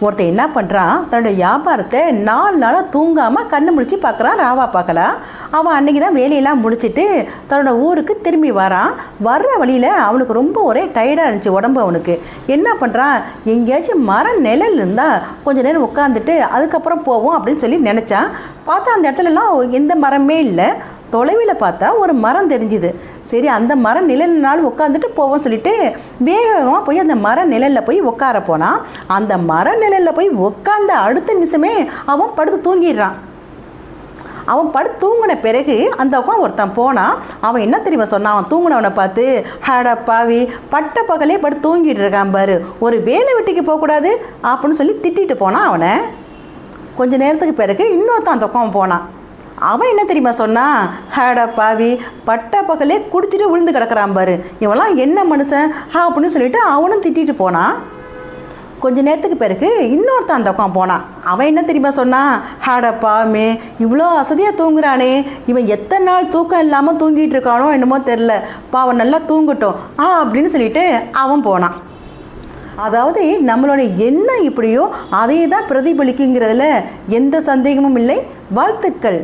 ஒருத்தன் என்ன பண்ணுறான், தன்னோட வியாபாரத்தை 4 நாளாக தூங்காமல் கண்ணு முழிச்சு பார்க்குறான். ராவா பார்க்கலாம். அவன் அன்றைக்கி தான் வேலையெல்லாம் முடிச்சுட்டு தன்னோட ஊருக்கு திரும்பி வரான். வர்ற வழியில் அவனுக்கு ரொம்ப ஒரே டயர்டாக இருந்துச்சு உடம்பு. அவனுக்கு என்ன பண்ணுறான், எங்கேயாச்சும் மரம் நிழல் இருந்தால் கொஞ்சம் நேரம் உட்காந்துட்டு அதுக்கப்புறம் போவோம் அப்படின்னு சொல்லி நினச்சான். பார்த்தா அந்த இடத்துலலாம் எந்த மரமே இல்லை. தொலைவில் பார்த்தா ஒரு மரம் தெரிஞ்சுது. சரி, அந்த மரம் நிழல்னாலும் உட்காந்துட்டு போவோம்னு சொல்லிட்டு வேகமாக போய் அந்த மர நிழலில் போய் உட்கார போனான். அந்த மர நிழலில் போய் உட்காந்த அடுத்த நிமிஷமே அவன் படுத்து தூங்கிடுறான். அவன் படுத்து தூங்கின பிறகு அந்த பக்கம் ஒருத்தன் போனான். அவன் என்ன தெரியுமா சொன்னான், அவன் தூங்கினவனை பார்த்து, ஹாடா பாவி, பட்ட பகலே படுத்து தூங்கிட்டு இருக்கான் பாரு, ஒரு வேலை வெட்டிக்கு போகக்கூடாது அப்படின்னு சொல்லி திட்டிட்டு போனான் அவனை. கொஞ்ச நேரத்துக்கு பிறகு இன்னொருத்தான் அந்த பக்கம் போனான். அவன் என்ன தெரியுமா சொன்னான், ஹாடா பாவி, பட்ட பகலே குடிச்சிட்டு விழுந்து கிடக்கிறான் பாரு, இவெல்லாம் என்ன மனுஷன் அப்படின்னு சொல்லிட்டு அவனும் திட்டிட்டு போனான். கொஞ்ச நேரத்துக்கு பிறகு இன்னொருத்தான் அந்த பக்கம் போனான். அவன் என்ன தெரியுமா சொன்னான், ஹாடா பாவமே, இவ்வளோ அசதியாக தூங்குறானே, இவன் எத்தனை நாள் தூக்கம் இல்லாமல் தூங்கிட்டு இருக்கானோ என்னமோ தெரில, பாவன் நல்லா தூங்கட்டும் அப்படின்னு சொல்லிட்டு அவன் போனான். அதாவது நம்மளோட எண்ணம் இப்படியோ அதே தான் பிரதிபலிக்குங்கிறதுல எந்த சந்தேகமும் இல்லை. வாழ்த்துக்கள்.